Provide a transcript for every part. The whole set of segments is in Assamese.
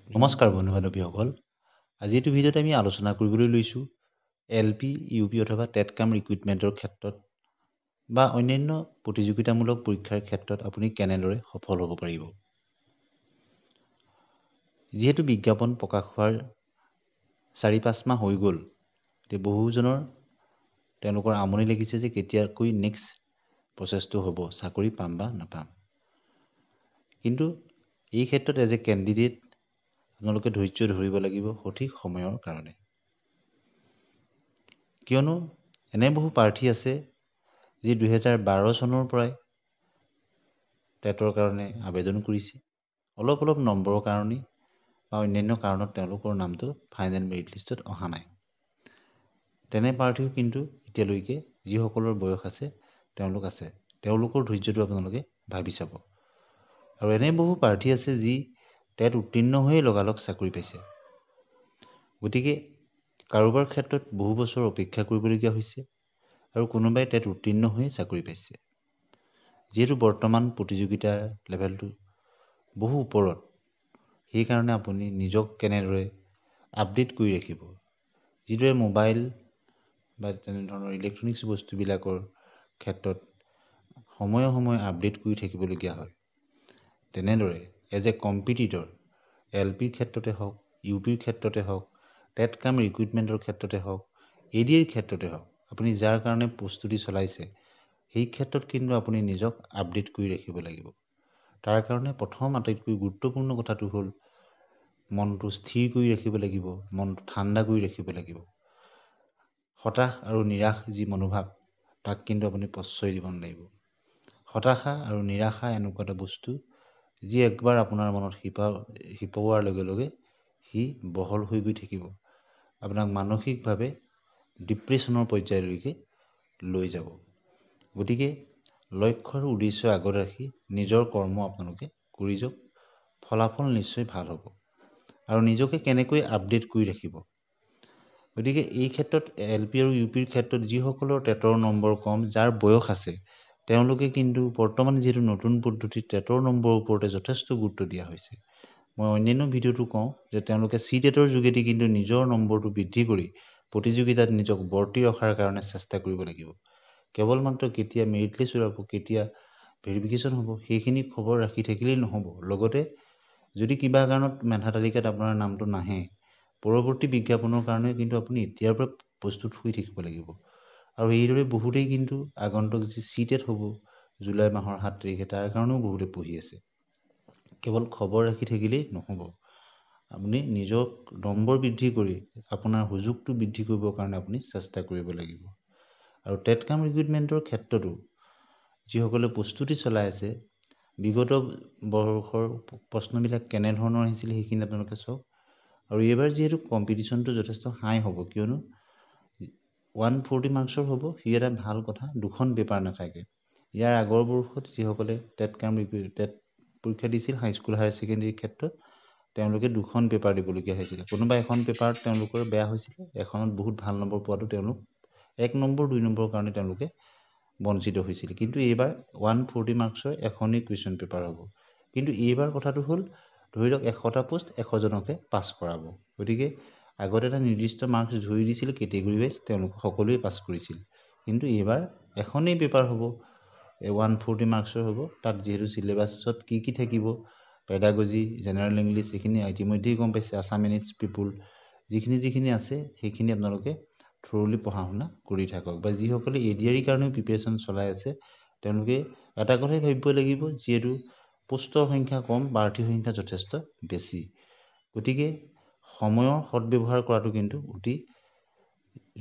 নমস্কাৰ বন্ধু বান্ধৱীসকল। আজি এইটো ভিডিঅ'ত আমি আলোচনা কৰিবলৈ লৈছোঁ LP, UP অথবা টেট কাম ৰিক্ৰুইটমেণ্টৰ ক্ষেত্ৰত বা অন্যান্য প্ৰতিযোগিতামূলক পৰীক্ষাৰ ক্ষেত্ৰত আপুনি কেনেদৰে সফল হ'ব পাৰিব। যিহেতু বিজ্ঞাপন প্ৰকাশ হোৱাৰ 4-5 মাহ হৈ গ'ল, বহুজনৰ তেওঁলোকৰ আমনি লাগিছে যে কেতিয়াকৈ নেক্সট প্ৰচেছটো হ'ব, চাকৰি পাম বা নাপাম। কিন্তু এই ক্ষেত্ৰত এজ এ কেণ্ডিডেট আপোনালোকে ধৈৰ্য ধৰিব লাগিব সঠিক সময়ৰ কাৰণে। কিয়নো এনে বহু প্ৰাৰ্থী আছে যি 2012 চনৰ পৰাই টেটৰ কাৰণে আবেদন কৰিছে। অলপ নম্বৰৰ কাৰণে বা অন্যান্য কাৰণত তেওঁলোকৰ নামটো ফাইনেল মেৰিট লিষ্টত অহা নাই। তেনে প্ৰাৰ্থীও কিন্তু এতিয়ালৈকে যিসকলৰ বয়স আছে তেওঁলোক আছে। তেওঁলোকৰ ধৈৰ্যটো আপোনালোকে ভাবি চাব। আৰু এনে বহু প্ৰাৰ্থী আছে যি টেট উত্তীৰ্ণ হৈয়ে লগালগ চাকৰি পাইছে। গতিকে কাৰোবাৰ ক্ষেত্ৰত বহু বছৰ অপেক্ষা কৰিবলগীয়া হৈছে আৰু কোনোবাই টেট উত্তীৰ্ণ হৈয়ে চাকৰি পাইছে। যিহেতু বৰ্তমান প্ৰতিযোগিতাৰ লেভেলটো বহু ওপৰত, সেইকাৰণে আপুনি নিজক কেনেদৰে আপডেট কৰি ৰাখিব। যিদৰে মোবাইল বা তেনেধৰণৰ ইলেক্ট্ৰনিক্স বস্তুবিলাকৰ ক্ষেত্ৰত সময়ে আপডেট কৰি থাকিবলগীয়া হয়, তেনেদৰে এজ এ কম্পিটিটৰ LPৰ ক্ষেত্ৰতে হওক, UPৰ ক্ষেত্ৰতে হওক, টেট কাম ৰিক্ৰুইটমেণ্টৰ ক্ষেত্ৰতে হওক, ADৰ ক্ষেত্ৰতে হওক, আপুনি যাৰ কাৰণে প্ৰস্তুতি চলাইছে সেই ক্ষেত্ৰত কিন্তু আপুনি নিজক আপডেট কৰি ৰাখিব লাগিব। তাৰ কাৰণে প্ৰথম আটাইতকৈ গুৰুত্বপূৰ্ণ কথাটো হ'ল মনটো স্থিৰ কৰি ৰাখিব লাগিব, মনটো ঠাণ্ডা কৰি ৰাখিব লাগিব। হতাশ আৰু নিৰাশ যি মনোভাৱ, তাক কিন্তু আপুনি প্ৰশ্ৰয় দিব নালাগিব। হতাশা আৰু নিৰাশা এনেকুৱা এটা বস্তু যি একবাৰ আপোনাৰ মনত শিপোৱাৰ লগে লগে সি বহল হৈ গৈ থাকিব, আপোনাক মানসিকভাৱে ডিপ্ৰেশ্যনৰ পৰ্যায়লৈকে লৈ যাব। গতিকে লক্ষ্য আৰু উদ্দেশ্য আগত ৰাখি নিজৰ কৰ্ম আপোনালোকে কৰি যাওক, ফলাফল নিশ্চয় ভাল হ'ব। আৰু নিজকে কেনেকৈ আপডেট কৰি ৰাখিব। গতিকে এই ক্ষেত্ৰত LP আৰু UPৰ ক্ষেত্ৰত যিসকলৰ টেটৰ নম্বৰ কম, যাৰ বয়স আছে, তেওঁলোকে কিন্তু বৰ্তমান যিহেতু নতুন পদ্ধতিত টেটৰ নম্বৰৰ ওপৰতে যথেষ্ট গুৰুত্ব দিয়া হৈছে। মই অন্যান্য ভিডিঅ'টো কওঁ যে তেওঁলোকে CTETৰ যোগেদি কিন্তু নিজৰ নম্বৰটো বৃদ্ধি কৰি প্ৰতিযোগিতাত নিজক বৰ্তি ৰখাৰ কাৰণে চেষ্টা কৰিব লাগিব। কেৱল মাত্ৰ কেতিয়া মেৰিট লিষ্ট ওলাব, কেতিয়া ভেৰিফিকেশ্যন হ'ব, সেইখিনি খবৰ ৰাখি থাকিলেই নহ'ব। লগতে যদি কিবা কাৰণত মেধা তালিকাত আপোনাৰ নামটো নাহে, পৰৱৰ্তী বিজ্ঞাপনৰ কাৰণে কিন্তু আপুনি এতিয়াৰ পৰা প্ৰস্তুত হৈ থাকিব লাগিব। আৰু এইদৰে বহুতেই কিন্তু আগন্তুক যি CTET হ'ব জুলাই মাহৰ 7 তাৰিখে, তাৰ কাৰণেও বহুতে পঢ়ি আছে। কেৱল খবৰ ৰাখি থাকিলেই নহ'ব। আপুনি নিজক নম্বৰ বৃদ্ধি কৰি আপোনাৰ সুযোগটো বৃদ্ধি কৰিবৰ কাৰণে আপুনি চেষ্টা কৰিব লাগিব। আৰু টেট কাম ৰিক্ৰুইটমেণ্টৰ ক্ষেত্ৰতো যিসকলে প্ৰস্তুতি চলাই আছে, বিগত বৰ্ষৰ প্ৰশ্নবিলাক কেনেধৰণৰ আহিছিল সেইখিনি আপোনালোকে চাওক। আৰু এইবাৰ যিহেতু কম্পিটিশ্যনটো যথেষ্ট হাই হ'ব, কিয়নো 140 মাৰ্কছৰ হ'ব, সি এটা ভাল কথা, 2খন পেপাৰ নাথাকে। ইয়াৰ আগৰ বৰ্ষত যিসকলে টেট পৰীক্ষা দিছিল হাইস্কুল হায়াৰ ছেকেণ্ডেৰীৰ ক্ষেত্ৰত, তেওঁলোকে 2খন পেপাৰ দিবলগীয়া হৈছিল। কোনোবা এখন পেপাৰত তেওঁলোকৰ বেয়া হৈছিলে, এখনত বহুত ভাল নম্বৰ পোৱাটো তেওঁলোক 1 নম্বৰ 2 নম্বৰৰ কাৰণে তেওঁলোকে বঞ্চিত হৈছিল। কিন্তু এইবাৰ 140 মাৰ্কছৰ এখনেই কুৱেশ্যন পেপাৰ হ'ব। কিন্তু এইবাৰ কথাটো হ'ল, ধৰি লওক 100টা পোষ্ট 100জনকে পাছ কৰাব। গতিকে আগতে এটা নিৰ্দিষ্ট মাৰ্কছ ধৰি দিছিল কেটেগৰী ৱাইজ, তেওঁলোক সকলোৱে পাছ কৰিছিল। কিন্তু এইবাৰ এখনেই পেপাৰ হ'ব, 140 মাৰ্কছৰ হ'ব। তাত যিহেতু চিলেবাছত কি থাকিব, পেডাগজি, জেনেৰেল ইংলিছ, এইখিনি ইতিমধ্যেই গম পাইছে, আছাম ইংলিছ পিপুল, যিখিনি আছে সেইখিনি আপোনালোকে থ্ৰ'লি পঢ়া শুনা কৰি থাকক। বা যিসকলে ADR কাৰণেও প্ৰিপেৰেশ্যন চলাই আছে, তেওঁলোকে এটা কথাই ভাবিব লাগিব, যিহেতু পোষ্টৰ সংখ্যা কম, প্ৰাৰ্থীৰ সংখ্যা যথেষ্ট বেছি। গতিকে সময়ৰ সদব্যৱহাৰ কৰাটো কিন্তু অতি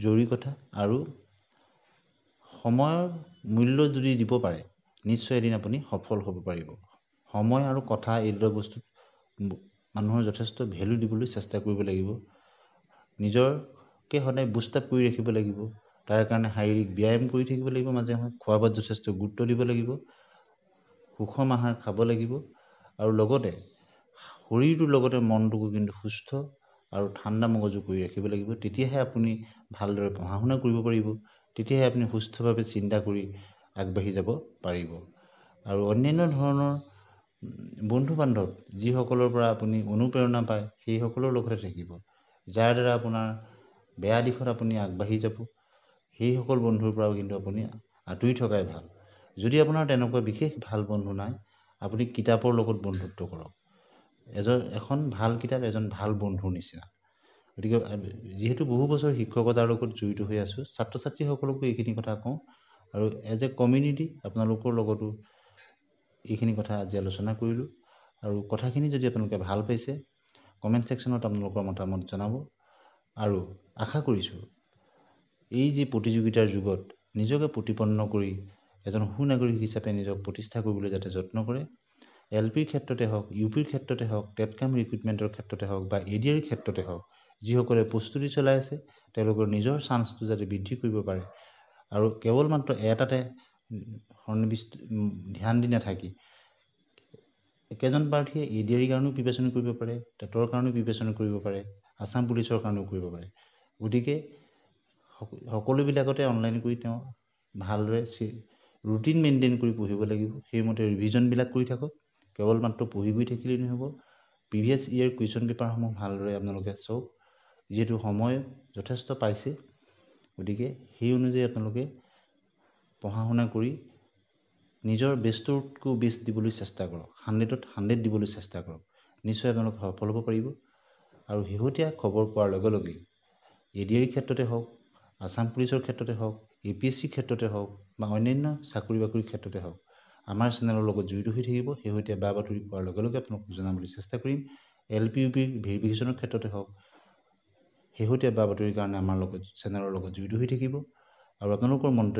জৰুৰী কথা। আৰু সময়ৰ মূল্য যদি দিব পাৰে, নিশ্চয় এদিন আপুনি সফল হ'ব পাৰিব। সময় আৰু কথা এই দুটা বস্তুত মানুহৰ যথেষ্ট ভেলু দিবলৈ চেষ্টা কৰিব লাগিব। নিজকে সদায় বুষ্ট আপ কৰি ৰাখিব লাগিব। তাৰ কাৰণে শাৰীৰিক ব্যায়াম কৰি থাকিব লাগিব, মাজে সময়ে খোৱা বোৱাত যথেষ্ট গুৰুত্ব দিব লাগিব, সুষম আহাৰ খাব লাগিব। আৰু লগতে শৰীৰটোৰ লগতে মনটোকো কিন্তু সুস্থ আৰু ঠাণ্ডা মগজু কৰি ৰাখিব লাগিব। তেতিয়াহে আপুনি ভালদৰে পঢ়া শুনা কৰিব পাৰিব, তেতিয়াহে আপুনি সুস্থভাৱে চিন্তা কৰি আগবাঢ়ি যাব পাৰিব। আৰু অন্যান্য ধৰণৰ বন্ধু বান্ধৱ যিসকলৰ পৰা আপুনি অনুপ্ৰেৰণা পায় সেইসকলৰ লগতে থাকিব, যাৰ দ্বাৰা আপোনাৰ বেয়া দিশত আপুনি আগবাঢ়ি যাব, সেইসকল বন্ধুৰ পৰাও কিন্তু আপুনি আঁতৰি থকাই ভাল। যদি আপোনাৰ তেনেকুৱা বিশেষ ভাল বন্ধু নাই, আপুনি কিতাপৰ লগত বন্ধুত্ব কৰক। এখন ভাল কিতাপ এজন ভাল বন্ধুৰ নিচিনা। গতিকে যিহেতু বহু বছৰ শিক্ষকতাৰ লগত জড়িত হৈ আছোঁ, ছাত্ৰ ছাত্ৰীসকলকো এইখিনি কথা কওঁ, আৰু এজ এ কমিউনিটি আপোনালোকৰ লগতো এইখিনি কথা আজি আলোচনা কৰিলোঁ। আৰু কথাখিনি যদি আপোনালোকে ভাল পাইছে, কমেণ্ট ছেকশ্যনত আপোনালোকৰ মতামত জনাব। আৰু আশা কৰিছোঁ এই যি প্ৰতিযোগিতাৰ যুগত নিজকে প্ৰতিপন্ন কৰি এজন সুনাগৰিক হিচাপে নিজক প্ৰতিষ্ঠা কৰিবলৈ যাতে যত্ন কৰে। LPৰ ক্ষেত্ৰতে হওক, UPৰ ক্ষেত্ৰতে হওক, টেটকাম ৰিক্ৰুইটমেণ্টৰ ক্ষেত্ৰতে হওক বা ADR ক্ষেত্ৰতে হওক, যিসকলে প্ৰস্তুতি চলাই আছে তেওঁলোকৰ নিজৰ চান্সটো যাতে বৃদ্ধি কৰিব পাৰে, আৰু কেৱল মাত্ৰ এটাতে ধ্যান দি নাথাকি একেজন প্ৰাৰ্থীয়ে ADR কাৰণেও প্ৰিপেৰেশ্যন কৰিব পাৰে, টেটৰ কাৰণেও প্ৰিপেৰেশ্যন কৰিব পাৰে, আছাম পুলিচৰ কাৰণেও কৰিব পাৰে। গতিকে সকলোবিলাকতে অনলাইন কৰি তেওঁ ভালদৰে ৰুটিন মেইনটেইন কৰি পঢ়িব লাগিব। সেইমতে ৰিভিজনবিলাক কৰি থাকক। কেৱল মাত্ৰ পঢ়ি গৈ থাকিলেই নহ'ব, প্ৰিভিয়াছ ইয়েৰ কুৱেশ্যন পেপাৰসমূহ ভালদৰে আপোনালোকে চাওক, যিহেতু সময় যথেষ্ট পাইছে। গতিকে সেই অনুযায়ী আপোনালোকে পঢ়া শুনা কৰি নিজৰ বেষ্টতকৈও বেষ্ট দিবলৈ চেষ্টা কৰক, 100ত 100 দিবলৈ চেষ্টা কৰক। নিশ্চয় আপোনালোকে সফল হ'ব পাৰিব। আৰু শেহতীয়া খবৰ পোৱাৰ লগে লগেই ADR ক্ষেত্ৰতে হওক, আছাম পুলিচৰ ক্ষেত্ৰতে হওক, APSC ক্ষেত্ৰতে হওক বা অন্যান্য চাকৰি বাকৰিৰ ক্ষেত্ৰতে হওক, আমাৰ চেনেলৰ লগত জড়িত হৈ থাকিব। শেহতীয়া বা বাতৰি পোৱাৰ লগে লগে আপোনালোকক জনাবলৈ চেষ্টা কৰিম। LP UP ভেৰিফিকেশ্যনৰ ক্ষেত্ৰতে হওক, শেহতীয়া বা বাতৰিৰ কাৰণে আমাৰ চেনেলৰ লগত জড়িত হৈ থাকিব। আৰু আপোনালোকৰ মন্তব্য